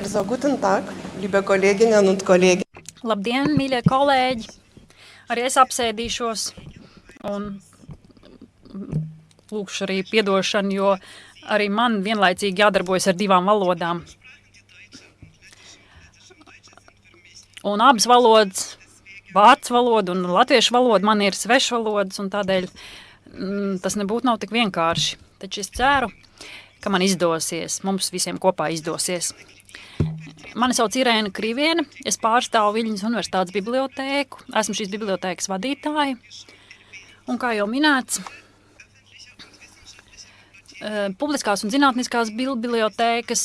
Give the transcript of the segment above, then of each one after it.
So, guten Tag, liebe Kolleginnen und Kollegen. Labdien, mīļie kolēģi! Arī es apsēdīšos un lūkšu arī piedošanu, jo arī man vienlaicīgi jādarbojas ar divām valodām. Un abas valodas, vācu valoda un latviešu valoda, man ir svešvalodas, un tādēļ tas nebūtu nav tik vienkārši. Taču es ceru, ka man izdosies, mums visiem kopā izdosies. Mani sauc Irēna Kriviene, es pārstāvu Viļņas Universitātes bibliotēku, esmu šīs bibliotēkas vadītāja. Un kā jau minēts, publiskās un zinātniskās bibliotēkas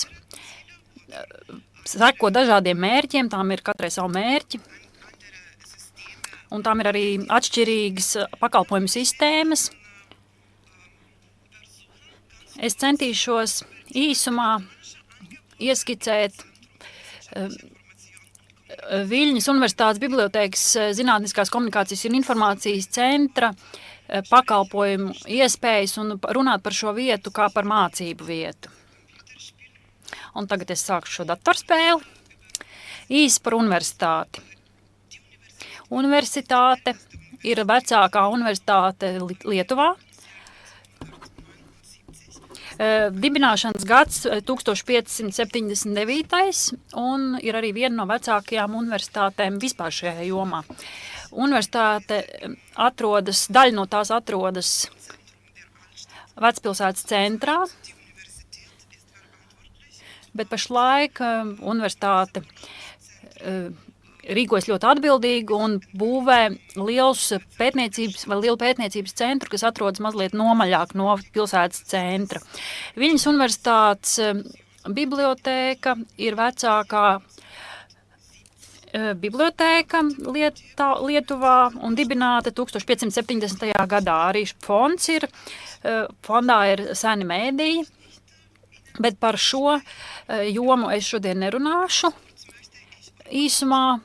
seko dažādiem mērķiem, tām ir katrai savu mērķi. Un tām ir arī atšķirīgas pakalpojumu sistēmas. Es centīšos īsumā ieskicēt Viļņas Universitātes bibliotēkas zinātniskās komunikācijas un informācijas centra pakalpojumu iespējas un runāt par šo vietu kā par mācību vietu. Un tagad es sākšu šo datorspēli. Īsi par universitāti. Universitāte ir vecākā universitāte Lietuvā. Dibināšanas gads 1579. un ir arī viena no vecākajām universitātēm vispār šajā jomā. Universitāte atrodas, daļa no tās atrodas vecpilsētas centrā, bet pašlaik universitāte rīkojas ļoti atbildīgi un būvē lielu pētniecības centru, kas atrodas mazliet nomaļāk no pilsētas centra. Viļņas Universitātes bibliotēka ir vecākā bibliotēka Lietuvā un dibināta 1570. gadā. Arī fondā ir seni mēdīji, bet par šo jomu es šodien nerunāšu. Īsumā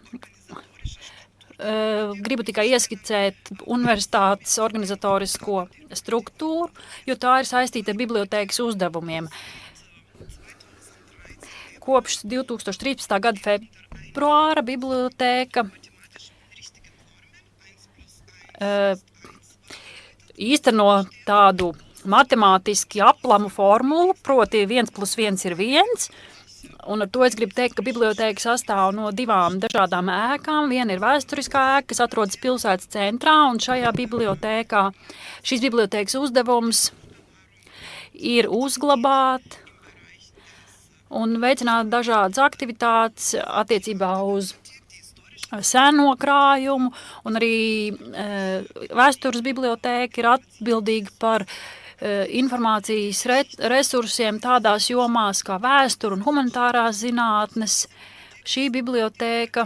gribu tikai ieskicēt universitātes organizatorisko struktūru, jo tā ir saistīta ar bibliotēkas uzdevumiem. Kopš 2013. gada februāra bibliotēka īsteno tādu matemātiski aplamu formulu, proti 1 + 1 ir 1. Un ar to es gribu teikt, ka bibliotēka sastāv no divām dažādām ēkām. Viena ir vēsturiskā ēka, kas atrodas pilsētas centrā, un šajā bibliotēkā šīs bibliotēkas uzdevums ir uzglabāt un veicināt dažādas aktivitātes attiecībā uz seno krājumu, un arī vēstures bibliotēka ir atbildīga par informācijas resursiem tādās jomās kā vēsture un humanitārās zinātnes. Šī bibliotēka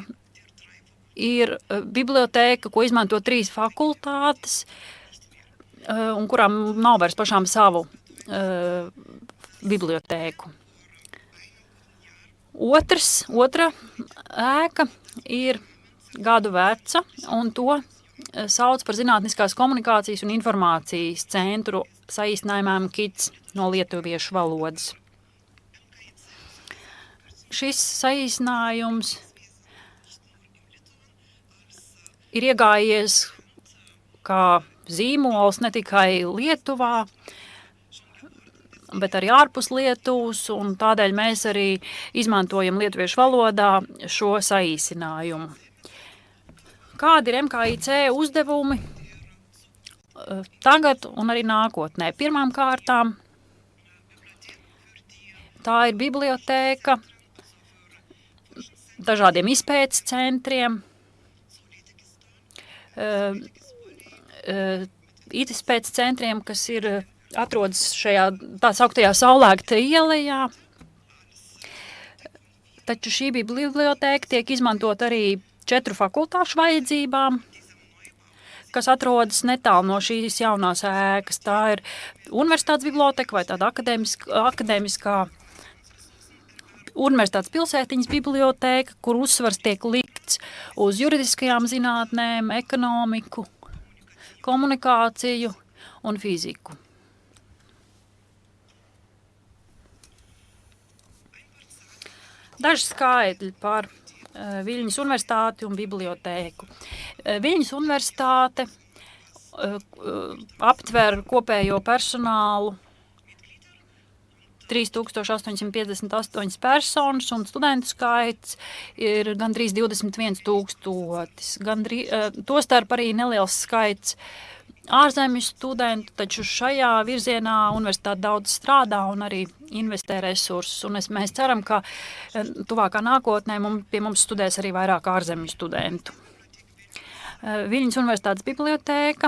ir bibliotēka, ko izmanto 3 fakultātes, un kurām nav vairs pašām savu bibliotēku. Otra ēka ir gadu veca, un to sauc par Zinātniskās komunikācijas un informācijas centru, saīsinājumā KIC no lietuviešu valodas. Šis saīsinājums ir iegājies kā zīmols ne tikai Lietuvā, bet arī ārpus Lietuvas, un tādēļ mēs arī izmantojam lietuviešu valodā šo saīsinājumu. Kādi ir MKIC uzdevumi tagad un arī nākotnē? Pirmām kārtām tā ir bibliotēka dažādiem izpētes centriem, izpētes centriem, kas atrodas šajā tā sauktajā Saulēkta ielā. Taču šī bibliotēka tiek izmantot arī 4 fakultāšu vajadzībām, kas atrodas netālu no šīs jaunās ēkas. Tā ir universitātes biblioteka vai tāda akadēmiskā universitātes pilsētiņas bibliotēka, kur uzsvars tiek likts uz juridiskajām zinātnēm, ekonomiku, komunikāciju un fiziku. Daži skaitļi par Viļņas universitāti un bibliotēku. Viļņas universitāte aptver kopējo personālu 3858 personas un studentu skaits ir gandrīz 21 000. Tostarp arī neliels skaits ārzemju studentu, taču šajā virzienā universitāte daudz strādā un arī investē resursus. Un mēs ceram, ka tuvākā nākotnē pie mums studēs arī vairāk ārzemju studentu. Viļņas universitātes bibliotēka.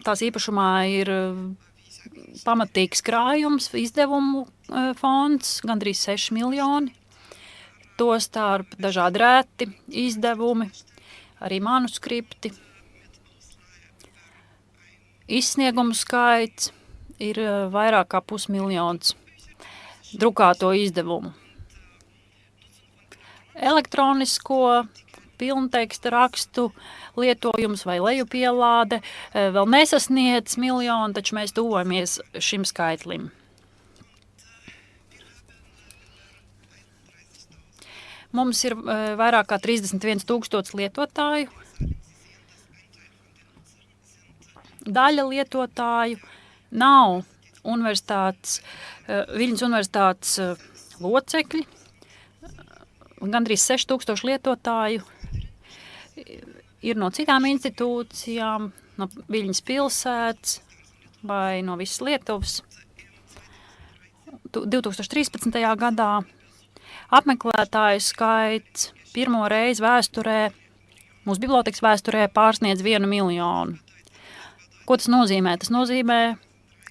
Tās īpašumā ir pamatīgs krājums, izdevumu fonds, gandrīz 6 miljoni. Tostarp dažādi rēti izdevumi, arī manuskripti. Izsniegumu skaits ir vairāk kā 500 000 drukāto izdevumu. Elektronisko pilnteksta rakstu lietojums vai lejupielāde vēl nesasniedz 1 miljonu, taču mēs tuvojamies šim skaitlim. Mums ir vairāk kā 31 000 lietotāju. Daļa lietotāju nav Viļņas universitātes locekļi. Gandrīz 6000 lietotāju ir no citām institūcijām, no Viļņas pilsētas vai no visas Lietuvas. 2013. gadā apmeklētāju skaits pirmo reizi vēsturē, mūsu bibliotekas vēsturē pārsniedz 1 miljonu. Ko tas nozīmē? Tas nozīmē,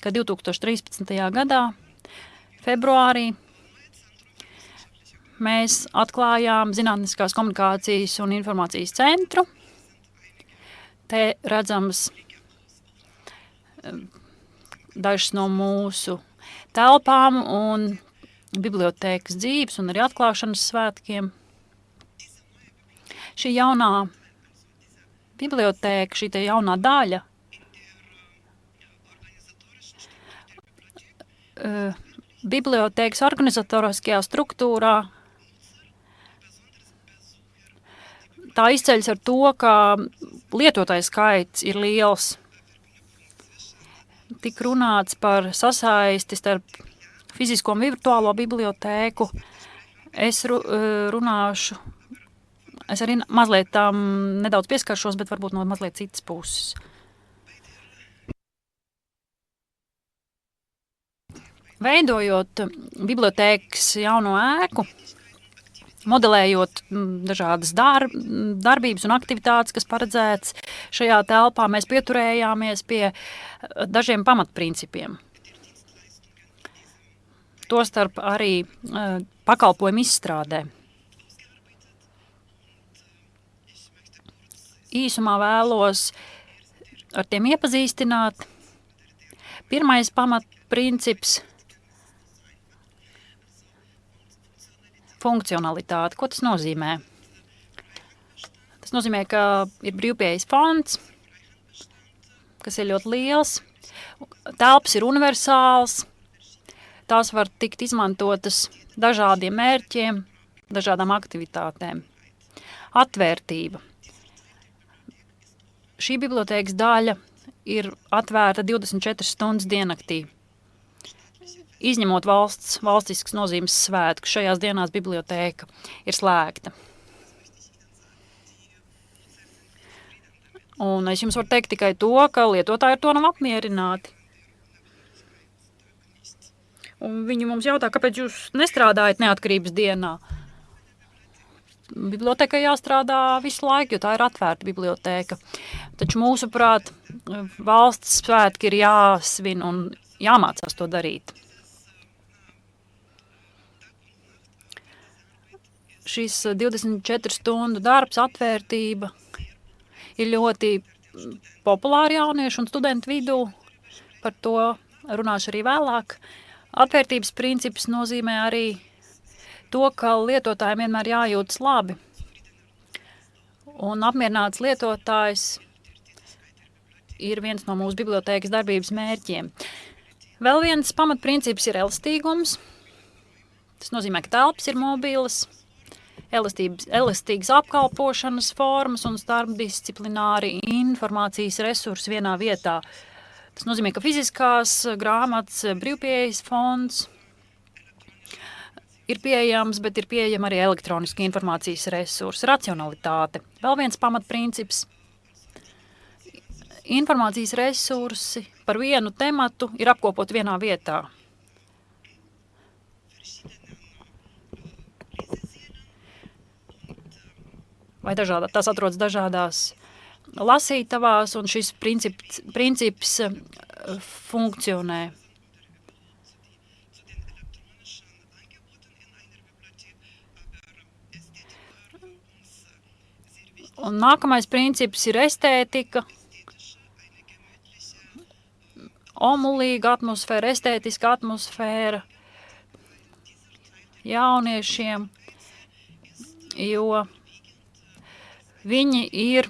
ka 2013. gadā februārī mēs atklājām Zinātniskās komunikācijas un informācijas centru. Te redzams dažas no mūsu telpām un bibliotēkas dzīves un arī atklāšanas svētkiem. Šī jaunā bibliotēka, šī te jaunā daļa bibliotēkas organizatoriskajā struktūrā tā izceļas ar to, ka lietotāju skaits ir liels. Tik runāts par sasaisti starp fizisko un virtuālo bibliotēku. Es arī mazliet tam nedaudz pieskaršos, bet varbūt no mazliet citas puses. Veidojot bibliotēkas jauno ēku, modelējot dažādas darbības un aktivitātes, kas paredzēts šajā telpā, mēs pieturējāmies pie dažiem pamatprincipiem. Tostarp arī pakalpojumu izstrādē. Īsumā vēlos ar tiem iepazīstināt. Pirmais pamatprincips – funkcionalitāte. Ko tas nozīmē? Tas nozīmē, ka ir brīvpieejas fonds, kas ir ļoti liels. Telpas ir universāls. Tās var tikt izmantotas dažādiem mērķiem, dažādām aktivitātēm. Atvērtība. Šī bibliotēkas daļa ir atvērta 24 stundas diennaktī. Izņemot valstiskas nozīmes svētku, šajās dienās bibliotēka ir slēgta. Un es jums varu teikt tikai to, ka lietotāji ar to nav apmierināti. Un viņi mums jautā, kāpēc jūs nestrādājat neatkarības dienā? Bibliotēkai jāstrādā visu laiku, jo tā ir atvērta bibliotēka. Taču mūsuprāt, valsts svētki ir jāsvin un jāmācās to darīt. Šis 24 stundu darbs, atvērtība ir ļoti populāri jauniešu un studentu vidū. Par to runāšu arī vēlāk. Atvērtības princips nozīmē arī to, ka lietotājiem vienmēr jājūtas labi. Un apmierināts lietotājs ir viens no mūsu bibliotēkas darbības mērķiem. Vēl viens pamatprincips ir elastīgums. Tas nozīmē, ka telpas ir mobilas, elastīgas apkalpošanas formas un starpdisciplināri informācijas resursi vienā vietā. Tas nozīmē, ka fiziskās grāmatas, brīvpieejas fonds ir pieejams, bet ir pieejama arī elektroniski informācijas resursi, racionalitāte. Vēl viens pamatprincips. Informācijas resursi par vienu tematu ir apkopot vienā vietā. Vai tās atrodas dažādās lasītavās, un šis princips funkcionē. Un nākamais princips ir estētika, omulīga atmosfēra, estētiska atmosfēra jauniešiem, jo viņi ir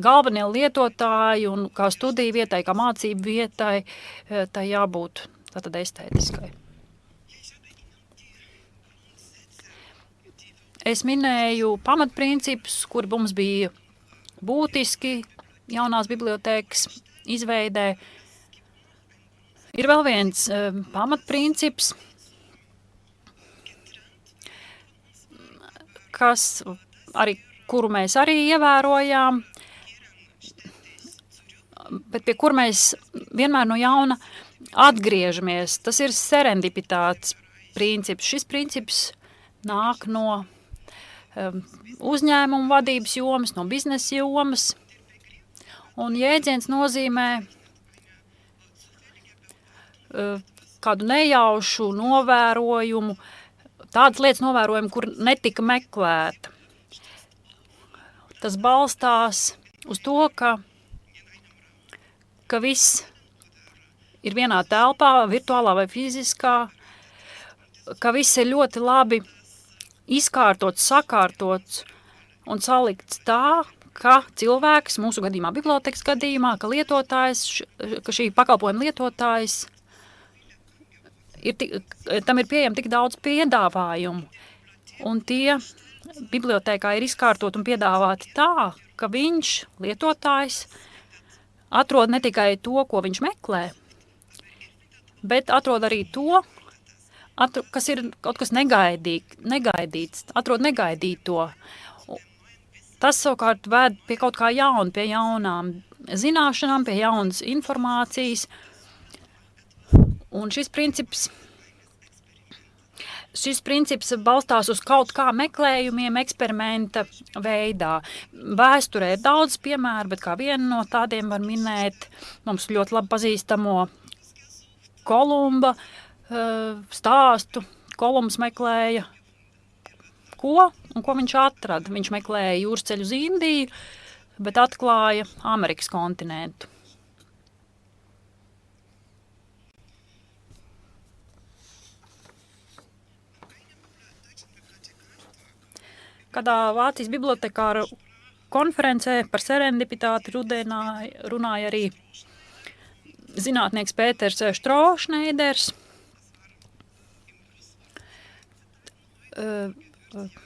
galvenie lietotāji un kā studiju vietai, kā mācību vietai, tai jābūt tātad estētiskai. Es minēju pamatprincipus, kuri mums bija būtiski jaunās bibliotēkas izveidē. Ir vēl viens pamatprincips, kuru mēs arī ievērojām, bet pie kur mēs vienmēr no jauna atgriežamies. Tas ir serendipitātes princips. Šis princips nāk no uzņēmumu vadības jomas, no biznesa jomas, un jēdziens nozīmē kādu nejaušu novērojumu, tādas lietas novērojumu, kur netika meklēta. Tas balstās uz to, ka viss ir vienā telpā, virtuālā vai fiziskā, ka viss ir ļoti labi izkārtots, sakārtots un salikts tā, ka cilvēks, mūsu gadījumā bibliotēkas gadījumā, ka lietotājs, ka šī pakalpojuma lietotājs, tam ir pieejami tik daudz piedāvājumu, un tie bibliotēkā ir izkārtot un piedāvāti tā, ka viņš, lietotājs, atrod ne tikai to, ko viņš meklē, bet atrod arī to, kas ir kaut kas negaidīts, atrod negaidīto. Tas savukārt ved pie kaut kā jauna, pie jaunām zināšanām, pie jaunas informācijas. Un šis princips balstās uz kaut kā meklējumiem eksperimenta veidā. Vēsturē ir daudz piemēru, bet kā vienu no tādiem var minēt mums ļoti labi pazīstamo Kolumba stāstu. Kolumbs meklēja ko un ko viņš atrada. Viņš meklēja jūras ceļu uz Indiju, bet atklāja Amerikas kontinentu. Kādā Vācijas bibliotekāru konferencē par serendipitāti runāja arī zinātnieks Pēters Štrošneiders.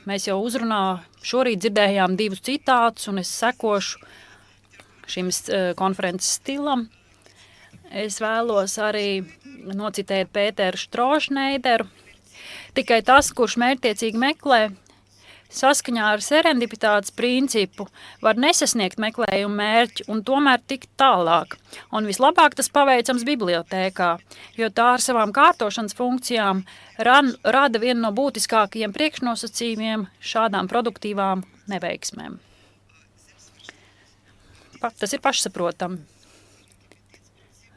Mēs jau uzrunā šorīt dzirdējām 2 citātus, un es sekošu šim konferences stilam. Es vēlos arī nocitēt Pēteru Štrošneideru. Tikai tas, kurš mērķtiecīgi meklē, saskaņā ar serendipitātes principu var nesasniegt meklējumu mērķi un tomēr tikt tālāk. Un vislabāk tas paveicams bibliotēkā, jo tā ar savām kārtošanas funkcijām rada vienu no būtiskākajiem priekšnosacījumiem šādām produktīvām neveiksmēm. Tas ir pašsaprotami.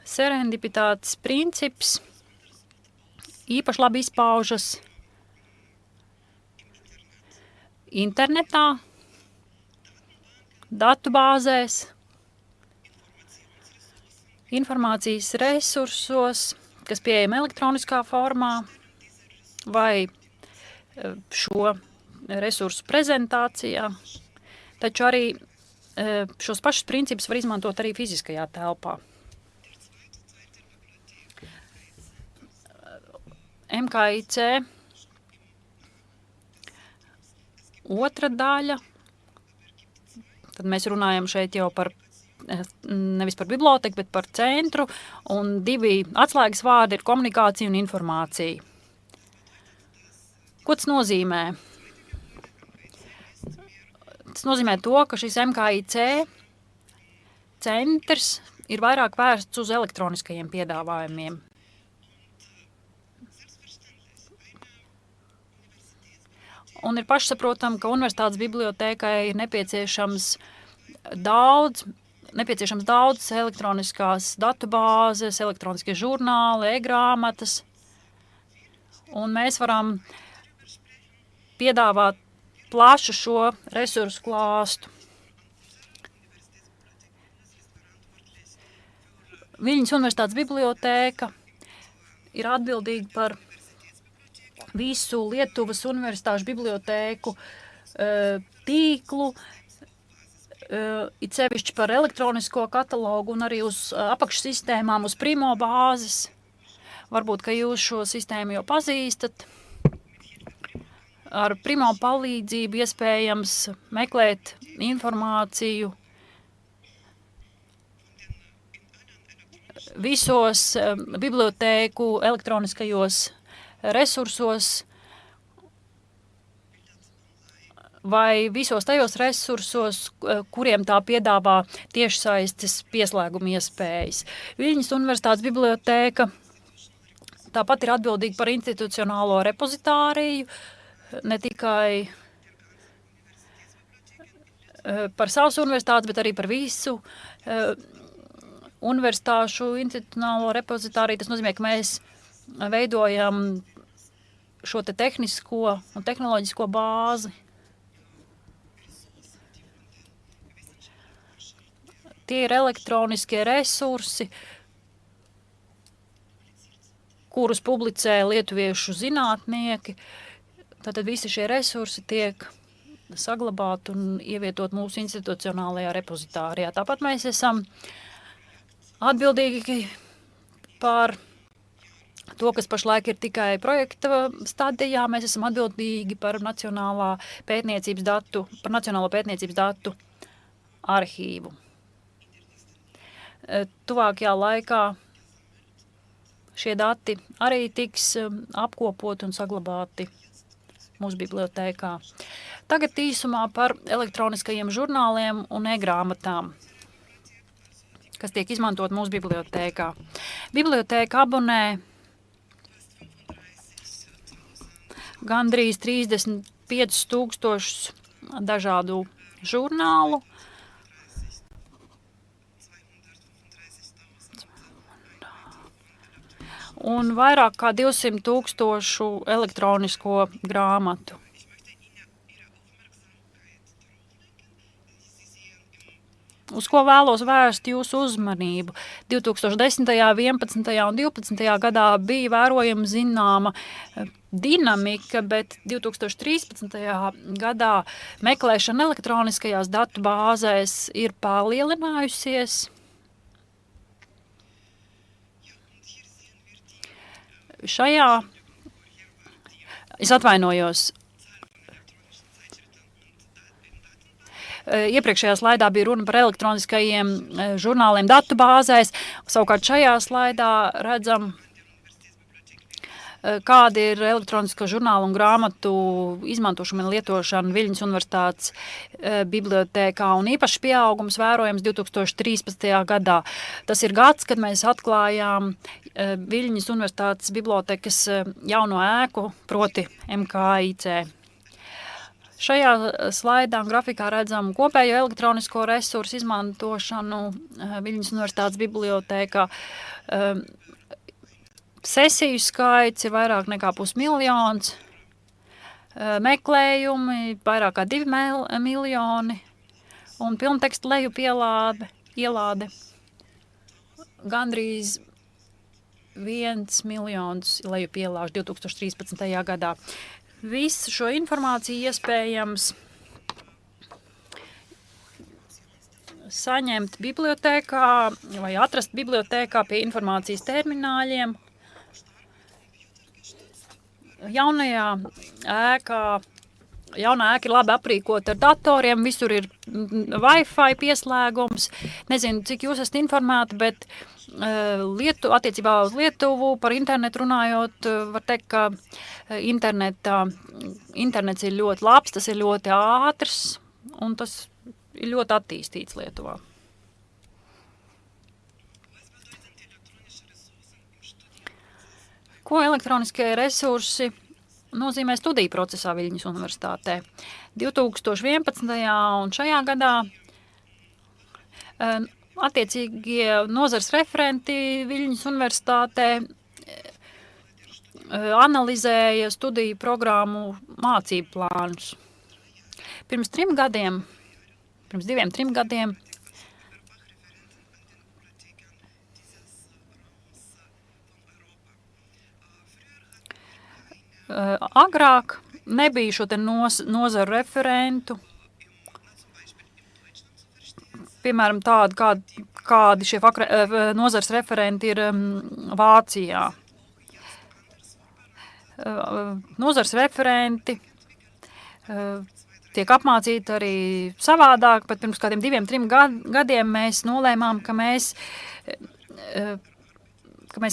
Serendipitātes princips īpaši labi izpaužas internetā, datubāzēs, informācijas resursos, kas pieejami elektroniskā formā, vai šo resursu prezentācijā, taču arī šos pašus principus var izmantot arī fiziskajā telpā. MKIC otra daļa. Tad mēs runājam šeit jau par, nevis par biblioteku, bet par centru, un 2 atslēgas vārdi ir komunikācija un informācija. Ko tas nozīmē? Tas nozīmē to, ka šis MKIC centrs ir vairāk vērsts uz elektroniskajiem piedāvājumiem. Un ir pašsaprotam, ka universitātes bibliotēkai ir nepieciešams daudz elektroniskās datubāzes, elektroniskie žurnāli, e-grāmatas, un mēs varam piedāvāt plašu šo resursu klāstu. Viļņas universitātes bibliotēka ir atbildīga par visu Lietuvas universitāšu bibliotēku tīklu, it sevišķi par elektronisko katalogu un arī uz apakšsistēmām, uz Primo bāzes. Varbūt, ka jūs šo sistēmu jau pazīstat. Ar Primo palīdzību iespējams meklēt informāciju visos bibliotēku elektroniskajos resursos vai visos tajos resursos, kuriem tā piedāvā tiešsaistes pieslēguma iespējas. Viļņas universitātes bibliotēka tāpat ir atbildīga par institucionālo repozitāriju, ne tikai par savas universitātes, bet arī par visu universitāšu institucionālo repozitāriju. Tas nozīmē, ka mēs veidojam šo te tehnisko un tehnoloģisko bāzi. Tie ir elektroniskie resursi, kurus publicē lietuviešu zinātnieki. Tātad visi šie resursi tiek saglabāti un ievietot mūsu institucionālajā repozitārijā. Tāpat mēs esam atbildīgi par to, kas pašlaik ir tikai projekta stadijā. Mēs esam atbildīgi par nacionālo pētniecības datu arhīvu. Tuvākajā laikā šie dati arī tiks apkopoti un saglabāti mūsu bibliotēkā. Tagad īsumā par elektroniskajiem žurnāliem un e-grāmatām, kas tiek izmantot mūsu bibliotēkā. Bibliotēka abonē gandrīz 35,000 dažādu žurnālu, un vairāk kā 200,000 elektronisko grāmatu. Uz ko vēlos vērst jūsu uzmanību? 2010., 11. un 12. gadā bija vērojama zināma dinamika, bet 2013. gadā meklēšana elektroniskajās datu bāzēs ir palielinājusies. Es atvainojos. Iepriekšējā slaidā bija runa par elektroniskajiem žurnāliem datu bāzēs. Savukārt šajā slaidā redzam, kāda ir elektronisko žurnālu un grāmatu izmantošana un lietošana Viļņas universitātes bibliotēkā, un īpaši pieaugums vērojams 2013. gadā. Tas ir gads, kad mēs atklājām Viļņas universitātes bibliotekas jauno ēku, proti MKIC. Šajā slaidā un grafikā redzam kopējo elektronisko resursu izmantošanu Viļņas universitātes bibliotēkā. Sesiju skaits ir vairāk nekā 500,000, meklējumi vairāk kā 2 miljoni un pilnteksta leju ielāde gandrīz 1 miljons leju pielāžu 2013. gadā. Visu šo informāciju iespējams saņemt bibliotēkā vai atrast bibliotēkā pie informācijas termināļiem. jaunajā ēkā, jaunā ēka ir labi aprīkota ar datoriem, visur ir Wi-Fi pieslēgums. Nezinu, cik jūs esat informēti, bet attiecībā uz Lietuvu par internetu runājot, var teikt, ka internets ir ļoti labs, tas ir ļoti ātrs un tas ir ļoti attīstīts Lietuvā. Ko elektroniskie resursi nozīmē studiju procesā Viļņas universitātē? 2011. un šajā gadā attiecīgie nozars referenti Viļņas universitātē analizēja studiju programmu mācību plānus. Pirms 2-3 gadiem agrāk nebija šo te nozaru referentu, piemēram, kādi šie nozars referenti ir Vācijā. Nozars referenti tiek apmācīti arī savādāk, bet pirms kādiem 2-3 gadiem mēs nolēmām, ka mēs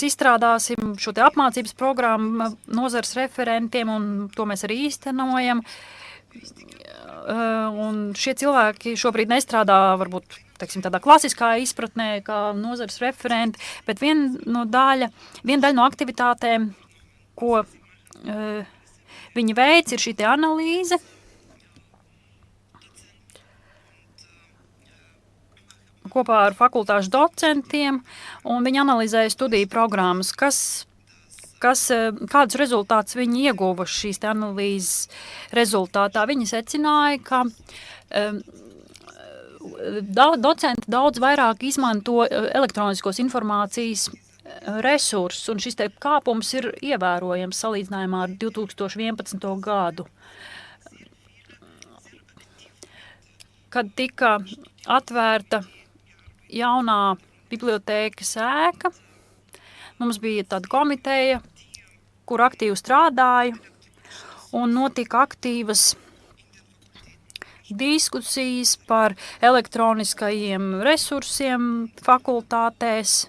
izstrādāsim šo te apmācības programmu nozars referentiem, un to mēs arī īstenojam. Un šie cilvēki šobrīd nestrādā varbūt, teiksim, tādā klasiskā izpratnē, kā nozars referenti, bet viena daļa no aktivitātēm, ko viņi veic, ir šī te analīze. Kopā ar fakultāšu docentiem, un viņi analizēja studiju programmas, kādus rezultātus viņi ieguva šīs analīzes rezultātā. Viņi secināja, ka docenti daudz vairāk izmanto elektroniskos informācijas resursus, un šis te kāpums ir ievērojams salīdzinājumā ar 2011. gadu. Kad tika atvērta jaunā bibliotēkas ēka, mums bija tāda komiteja, kur aktīvi strādāja, un notika aktīvas diskusijas par elektroniskajiem resursiem fakultātēs.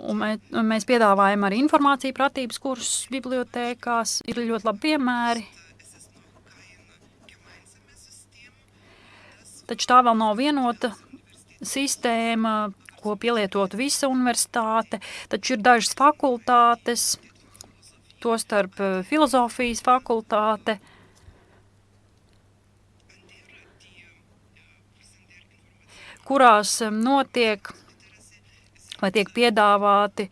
Un mēs piedāvājam arī informāciju pratības kursus bibliotēkās, ir ļoti labi piemēri. Taču tā vēl nav vienota sistēma, ko pielietotu visa universitāte, taču ir dažas fakultātes, tostarp filozofijas fakultāte, kurās notiek vai tiek piedāvāti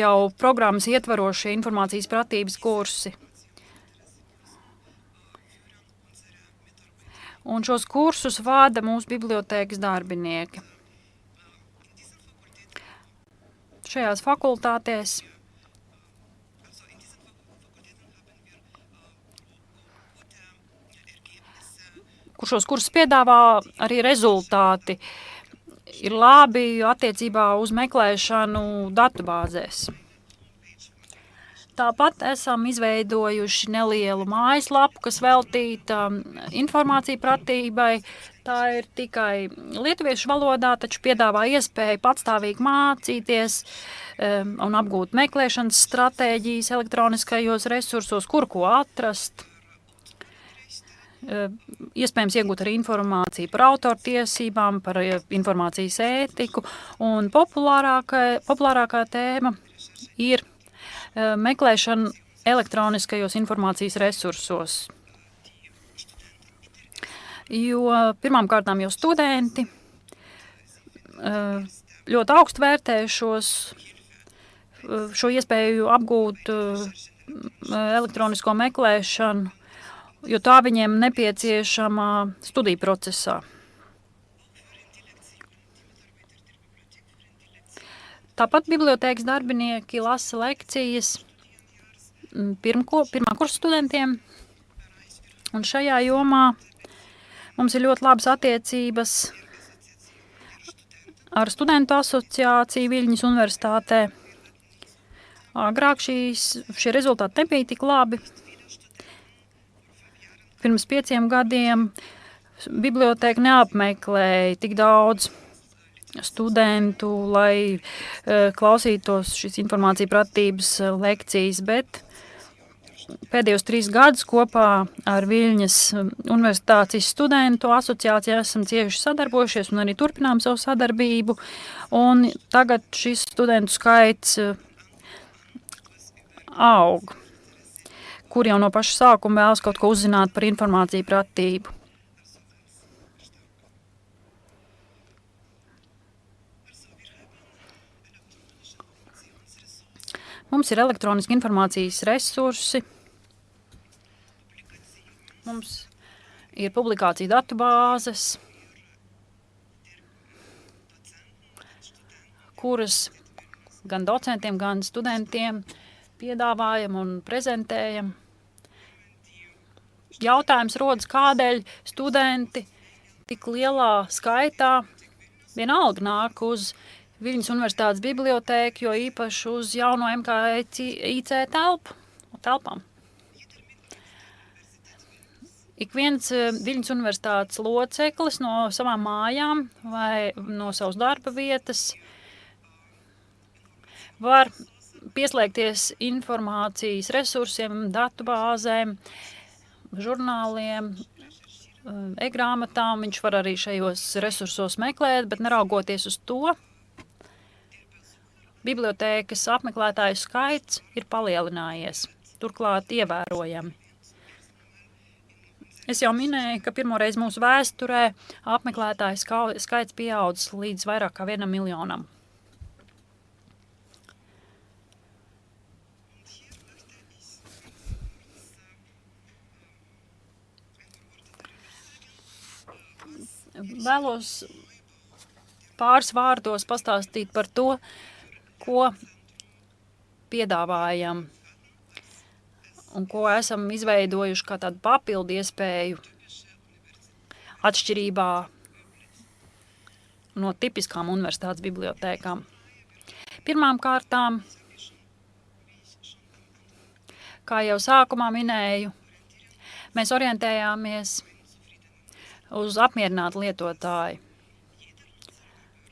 jau programmas ietvarošie informācijas pratības kursi. Un šos kursus vada mūsu bibliotēkas darbinieki. Šajās fakultātēs kur šos kursus piedāvā, arī rezultāti ir labi attiecībā uz meklēšanu datubāzēs. Tāpat esam izveidojuši nelielu mājaslapu, kas veltīta informāciju pratībai. Tā ir tikai lietuviešu valodā, taču piedāvā iespēju patstāvīgi mācīties un apgūt meklēšanas stratēģijas elektroniskajos resursos, kur ko atrast. Iespējams iegūt arī informāciju par autortiesībām, par informācijas ētiku, un populārākā tēma ir meklēšana elektroniskajos informācijas resursos. Jo pirmām kārtām jau studenti ļoti augstu vērtē šo iespēju apgūt elektronisko meklēšanu, jo tā viņiem nepieciešama studiju procesā. Tāpat bibliotēkas darbinieki lasa lekcijas pirmā kursa studentiem, un šajā jomā mums ir ļoti labas attiecības ar studentu asociāciju Viļņas universitātē, Agrāk šie rezultāti nebija tik labi. Pirms 5 gadiem biblioteka neapmeklēja tik daudz studentu, lai klausītos šīs informācija pratības lekcijas, bet pēdējos 3 gadus kopā ar Viļņas universitātes studentu asociāciju esam cieši sadarbojušies un arī turpinām savu sadarbību. Un tagad šis studentu skaits aug, kur jau no paša sākuma vēlas kaut ko uzzināt par informāciju pratību. Mums ir elektroniski informācijas resursi, mums ir publikācija datubāzes, kuras gan docentiem, gan studentiem piedāvājam un prezentējam. Jautājums rodas, kādēļ studenti tik lielā skaitā vienalga nāk uz Viļņas universitātes bibliotēku, jo īpaši uz jauno MKIC telpām. Ik viens Viļņas universitātes loceklis no savām mājām vai no savas darba vietas var pieslēgties informācijas resursiem, datubāzēm, žurnāliem, e-grāmatām. Viņš var arī šajos resursos meklēt, bet neraugoties uz to, bibliotēkas apmeklētāju skaits ir palielinājies, turklāt ievērojami. Es jau minēju, ka pirmoreiz mūsu vēsturē apmeklētāju skaits pieaudzis līdz vairāk kā 1 miljonam. Vēlos pāris vārdos pastāstīt par to, ko piedāvājam un ko esam izveidojuši kā tādu papildu iespēju atšķirībā no tipiskām universitātes bibliotēkām. Pirmām kārtām, kā jau sākumā minēju, mēs orientējāmies uz apmierinātu lietotāju.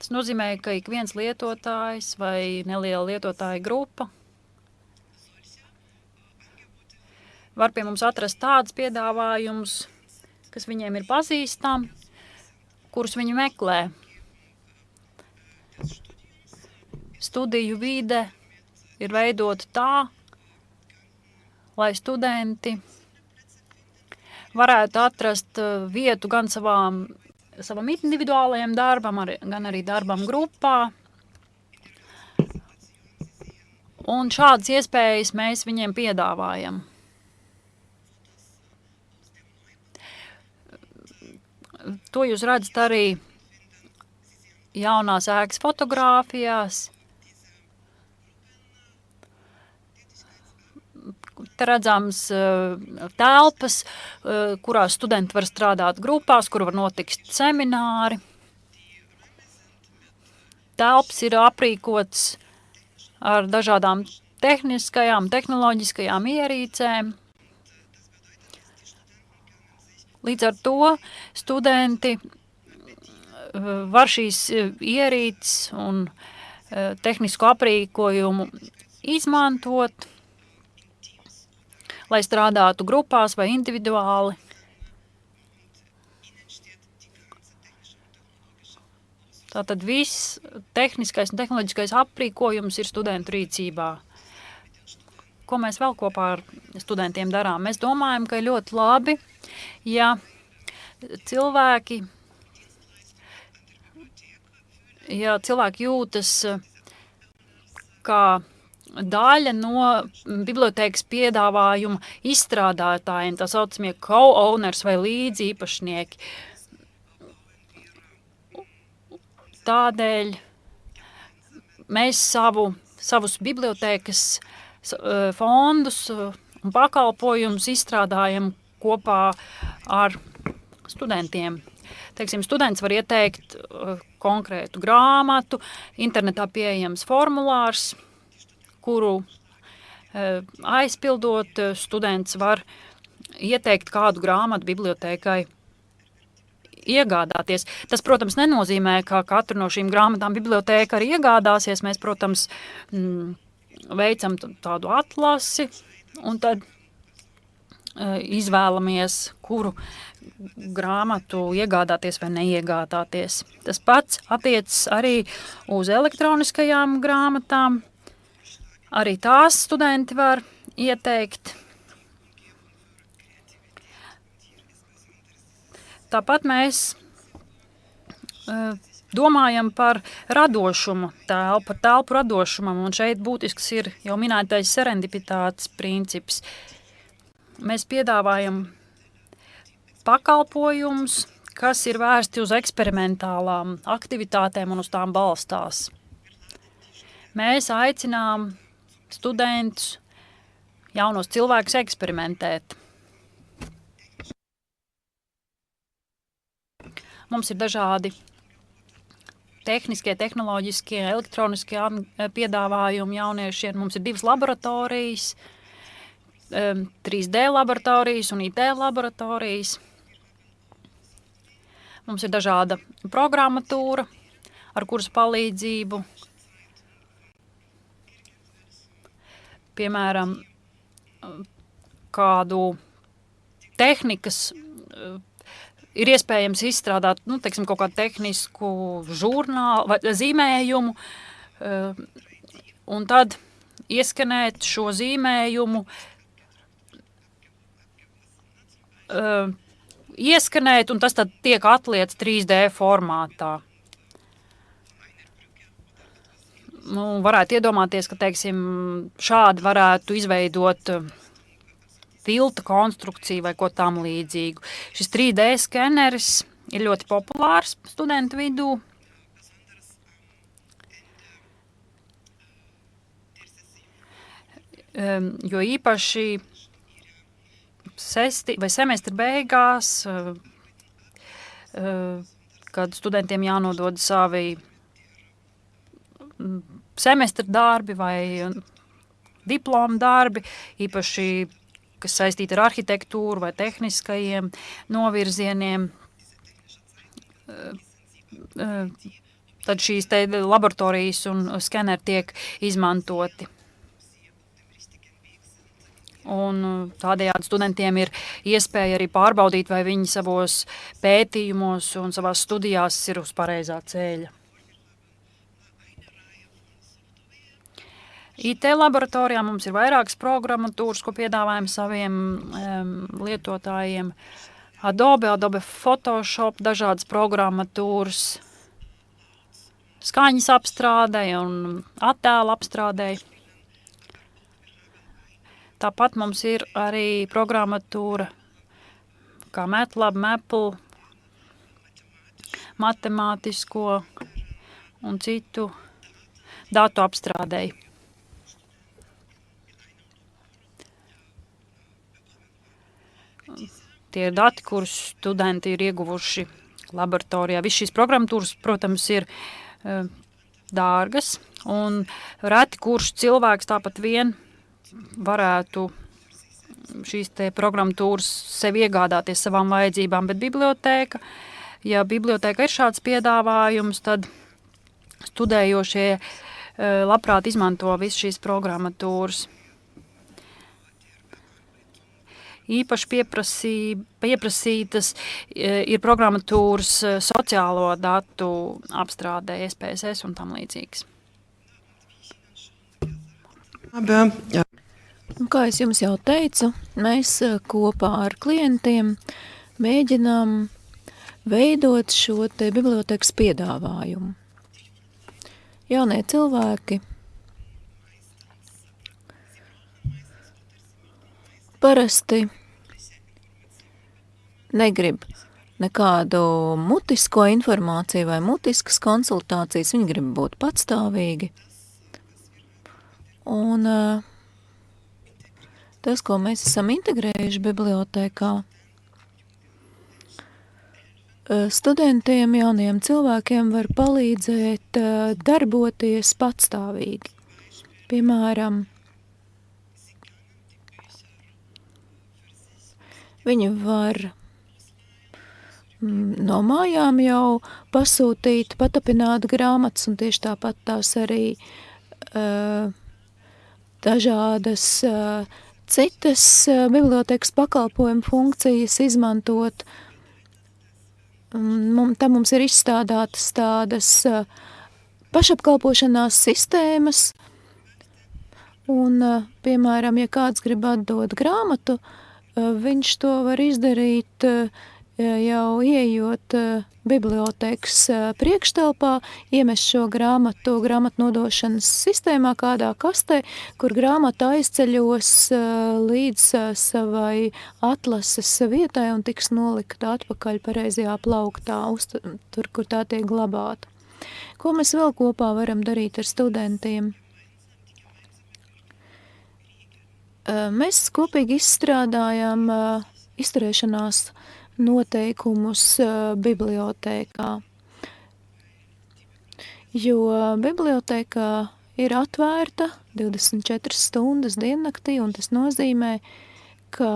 Tas nozīmē, ka ik viens lietotājs vai neliela lietotāja grupa var pie mums atrast tādus piedāvājumus, kas viņiem ir pazīstami, kurus viņi meklē. Studiju vide ir veidota tā, lai studenti varētu atrast vietu gan savam individuālajam darbam, gan arī darbam grupā. Un šādas iespējas mēs viņiem piedāvājam. To jūs redzat arī jaunās ēkas fotogrāfijās. Te redzams telpas, kurās studenti var strādāt grupās, kur var notikt semināri. Telpas ir aprīkotas ar dažādām tehnoloģiskajām ierīcēm. Līdz ar to studenti var šīs ierīces un tehnisko aprīkojumu izmantot, lai strādātu grupās vai individuāli. Tātad viss tehniskais un tehnoloģiskais aprīkojums ir studentu rīcībā. Ko mēs vēl kopā ar studentiem darām? Mēs domājam, ka ir ļoti labi, ja cilvēki jūtas kā daļa no bibliotēkas piedāvājuma izstrādātājiem, tā saucamie co-owners vai līdzīpašnieki. Tādēļ mēs savus bibliotēkas fondus un pakalpojumus izstrādājam kopā ar studentiem. Teiksim, students var ieteikt konkrētu grāmatu, internetā pieejams formulārs, kuru aizpildot, students var ieteikt kādu grāmatu bibliotēkai iegādāties. Tas, protams, nenozīmē, ka katru no šīm grāmatām bibliotēka arī iegādāsies. Mēs, protams, veicam tādu atlasi un tad izvēlamies, kuru grāmatu iegādāties vai neiegādāties. Tas pats attiecas arī uz elektroniskajām grāmatām. Arī tās studenti var ieteikt. Tāpat mēs domājam par radošumu telpu, par telpu radošumam, un šeit būtisks ir jau minētais serendipitātes princips. Mēs piedāvājam pakalpojumus, kas ir vērsti uz eksperimentālām aktivitātēm un uz tām balstās. Mēs aicinām studentus, jaunos cilvēkus eksperimentēt. Mums ir dažādi tehniskie, tehnoloģiskie, elektroniskie piedāvājumi jauniešiem. Mums ir 2 laboratorijas, 3D laboratorijas un IT laboratorijas. Mums ir dažāda programmatūra, ar kuras palīdzību, piemēram, kādu tehnikas ir iespējams izstrādāt, teiksim, kaut kādu tehnisku žurnālu vai zīmējumu, un tad ieskanēt šo zīmējumu, un tas tad tiek atliets 3D formātā. Varētu iedomāties, ka, teiksim, šādi varētu izveidot tilta konstrukciju vai ko tam līdzīgu. Šis 3D skeneris ir ļoti populārs studentu vidū. Jo īpaši semestra beigās, kad studentiem jānodod savi semestra darbi vai diploma darbi, īpaši kas saistīti ar arhitektūru vai tehniskajiem novirzieniem, tad šīs te laboratorijas un skeneri tiek izmantoti. Un tādējādi studentiem ir iespēja arī pārbaudīt, vai viņi savos pētījumos un savās studijās ir uz pareizā ceļa. IT laboratorijā mums ir vairākas programmatūras, ko piedāvājam saviem lietotājiem. Adobe Photoshop, dažādas programmatūras, skaņas apstrādei un attēla apstrādei. Tāpat mums ir arī programmatūra kā MATLAB, Maple, matemātisko un citu datu apstrādei. Tie ir dati, kurus studenti ir ieguvuši laboratorijā. Viss šīs programmatūras, protams, ir dārgas, un reti kurš cilvēks tāpat vien varētu šīs te programmatūras sev iegādāties savām vajadzībām, bet bibliotēka, ja bibliotēka ir šāds piedāvājums, tad studējošie labprāt izmanto visu šīs programmatūras. Īpaši pieprasītas ir programmatūras sociālo datu apstrādē, SPSS un tam līdzīgs. Kā es jums jau teicu, mēs kopā ar klientiem mēģinām veidot šo te bibliotēkas piedāvājumu. Jaunie cilvēki parasti negrib nekādu mutisko informāciju vai mutiskas konsultācijas, viņi grib būt patstāvīgi. Un tas, ko mēs esam integrējuši bibliotēkā, studentiem, jauniem cilvēkiem var palīdzēt darboties patstāvīgi. Piemēram, Viņi var no mājām jau pasūtīt, patapināt grāmatas, un tieši tāpat tās arī dažādas citas bibliotekas pakalpojumu funkcijas izmantot. Tam mums ir izstādātas tādas pašapkalpošanās sistēmas, un, piemēram, ja kāds grib atdot grāmatu, viņš to var izdarīt jau ieejot bibliotekas priekštelpā, iemest šo grāmatu nodošanas sistēmā kādā kastē, kur grāmata aizceļos līdz savai atlases vietai un tiks nolikta atpakaļ pareizajā plauktā, tur, kur tā tiek glabāta. Ko mēs vēl kopā varam darīt ar studentiem? Mēs kopīgi izstrādājam izturēšanās noteikumus bibliotēkā, jo bibliotēkā ir atvērta 24 stundas diennaktī, un tas nozīmē, ka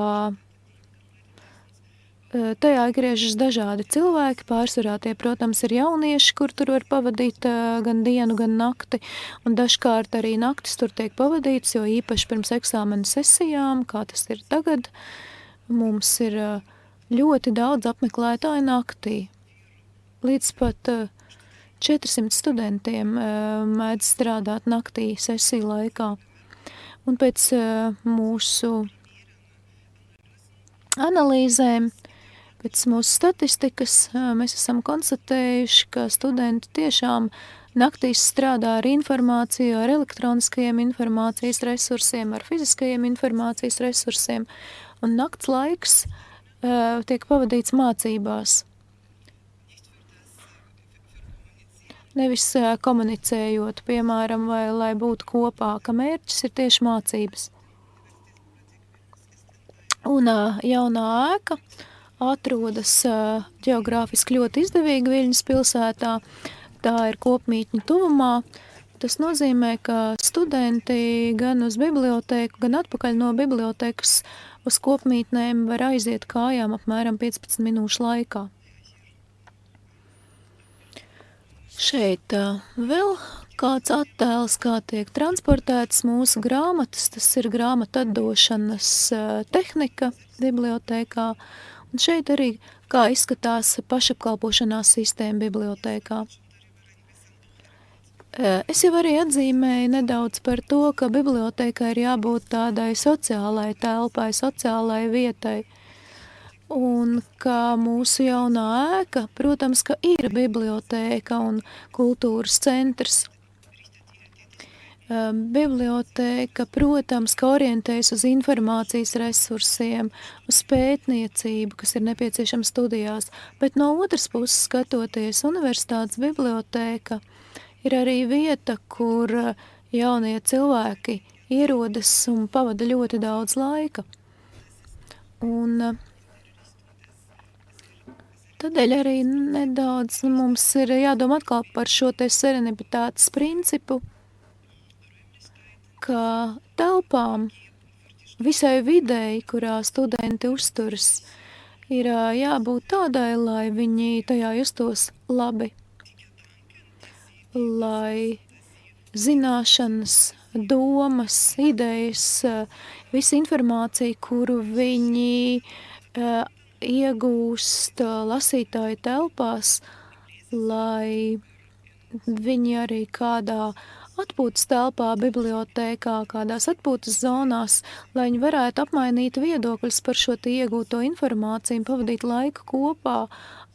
tajā griežas dažādi cilvēki, pārsvarā tie, protams, ir jaunieši, kur tur var pavadīt gan dienu, gan nakti, un dažkārt arī naktis tur tiek pavadīts, jo īpaši pirms eksāmena sesijām, kā tas ir tagad, mums ir ļoti daudz apmeklētāju naktī. Līdz pat 400 studentiem mēdz strādāt naktī sesiju laikā. Un pēc mūsu analīzēm, pēc mūsu statistikas, mēs esam konstatējuši, ka studenti tiešām naktīs strādā ar informāciju, ar elektroniskajiem informācijas resursiem, ar fiziskajiem informācijas resursiem, un nakts laiks tiek pavadīts mācībās. Nevis komunicējot, piemēram, vai lai būtu kopā, ka mērķis ir tieši mācības. Un jaunā ēka atrodas ģeogrāfiski ļoti izdevīgi Viļņas pilsētā. Tā ir kopmītņu tuvumā. Tas nozīmē, ka studenti gan uz bibliotēku, gan atpakaļ no bibliotekas uz kopmītnēm var aiziet kājām apmēram 15 minūšu laikā. Šeit vēl kāds attēls, kā tiek transportētas mūsu grāmatas. Tas ir grāmatu atdošanas tehnika bibliotēkā. Un šeit arī kā izskatās pašapkalpošanās sistēma bibliotēkā. Es jau arī atzīmēju nedaudz par to, ka bibliotēkai ir jābūt tādai sociālai telpai, sociālai vietai. Un ka mūsu jaunā ēka, protams, ka ir bibliotēka un kultūras centrs. Bibliotēka, protams, ka orientējas uz informācijas resursiem, uz pētniecību, kas ir nepieciešama studijās, bet no otras puses skatoties, universitātes bibliotēka ir arī vieta, kur jaunie cilvēki ierodas un pavada ļoti daudz laika. Un tādēļ arī nedaudz mums ir jādomā atkal par šo te serenipitātes principu, ka telpām, visai videi, kurā studenti uzturas, ir jābūt tādai, lai viņi tajā justos labi. Lai zināšanas, domas, idejas, visa informācija, kuru viņi iegūst lasītāju telpās, lai viņi arī kādā atpūtas telpā, bibliotēkā, kādās atpūtas zonās, lai viņi varētu apmainīt viedokļus par šo iegūto informāciju, pavadīt laiku kopā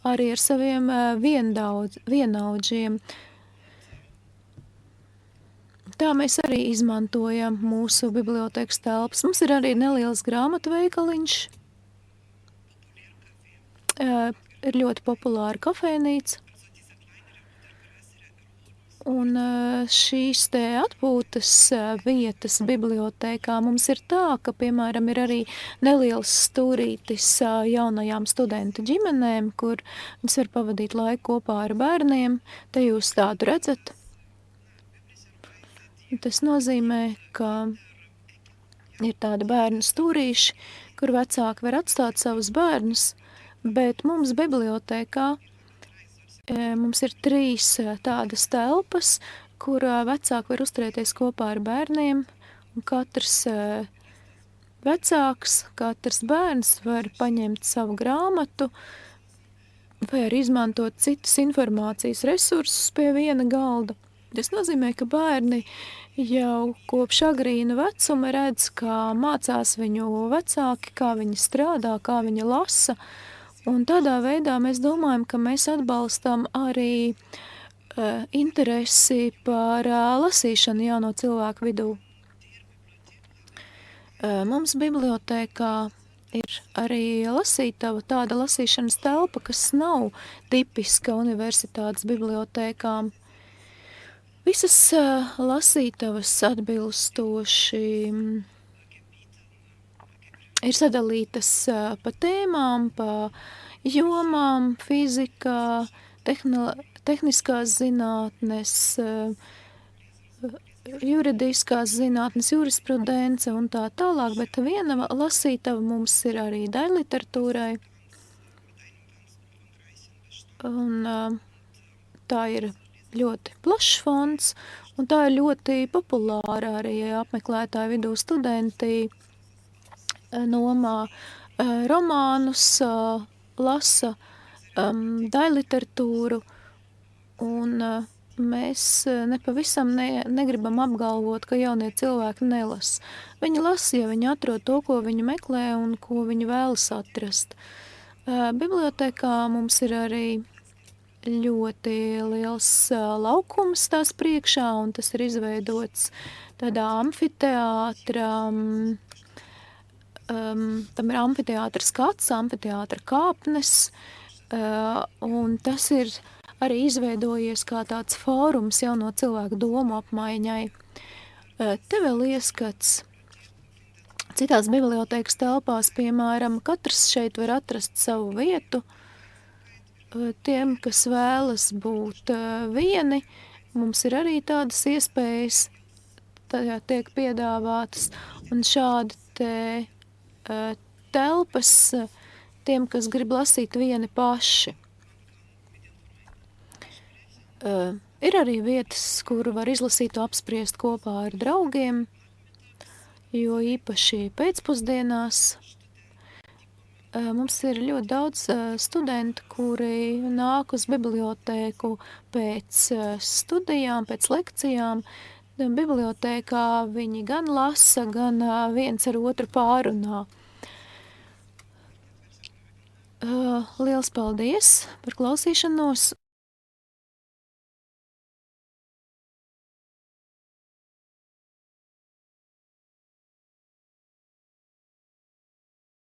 arī ar saviem vienaudžiem. Tā mēs arī izmantojam mūsu bibliotēkas telpas. Mums ir arī neliels grāmatu veikaliņš. Ir ļoti populāra kafejnīca. Un šīs te atpūtas vietas bibliotēkā mums ir tā, ka, piemēram, ir arī neliels stūrītis jaunajām studentu ģimenēm, kur viņas var pavadīt laiku kopā ar bērniem. Te jūs tādu redzat. Tas nozīmē, ka ir tādi bērnu stūrīši, kur vecāki var atstāt savus bērnus, bet mums bibliotēkā mums ir 3 tādas telpas, kur vecāki var uzturēties kopā ar bērniem, un katrs vecāks, katrs bērns var paņemt savu grāmatu vai arī izmantot citus informācijas resursus pie viena galda. Tas nozīmē, ka bērni jau kopš agrīna vecuma redz, kā mācās viņu vecāki, kā viņi strādā, kā viņi lasa, un tādā veidā mēs domājam, ka mēs atbalstam arī interesi par lasīšanu jauno cilvēku vidū. Mums bibliotēkā ir arī lasītava, tāda lasīšanas telpa, kas nav tipiska universitātes bibliotēkām. Visas lasītavas atbilstoši ir sadalītas pa tēmām, pa jomām, fizikā, tehniskās zinātnes, juridiskās zinātnes, jurisprudence un tā tālāk, bet viena lasītava mums ir arī daļliteratūrai. Un tā ir ļoti plašs fonds, un tā ir ļoti populāra arī apmeklētāju vidū. Studenti nomā romānus, lasa daļliteratūru, un mēs nepavisam negribam apgalvot, ka jaunie cilvēki nelasa. Viņi lasa, ja viņi atrod to, ko viņi meklē un ko viņi vēlas atrast. Bibliotēkā mums ir arī ļoti liels laukums tās priekšā, un tas ir izveidots tādā amfiteātra, tam ir amfiteātra skats, amfiteātra kāpnes, un tas ir arī izveidojies kā tāds fórums jauno cilvēku domu apmaiņai. Te vēl ieskats citās bibliotēkas telpās, piemēram, katrs šeit var atrast savu vietu. Tiem, kas vēlas būt vieni, mums ir arī tādas iespējas, tajā tiek piedāvātas, un šādi te telpas tiem, kas grib lasīt vieni paši. Ir arī vietas, kur var izlasīt un apspriest kopā ar draugiem, jo īpaši pēcpusdienās mums ir ļoti daudz studentu, kuri nāk uz bibliotēku pēc studijām, pēc lekcijām. Bibliotēkā viņi gan lasa, gan viens ar otru pārunā. Liels paldies par klausīšanos!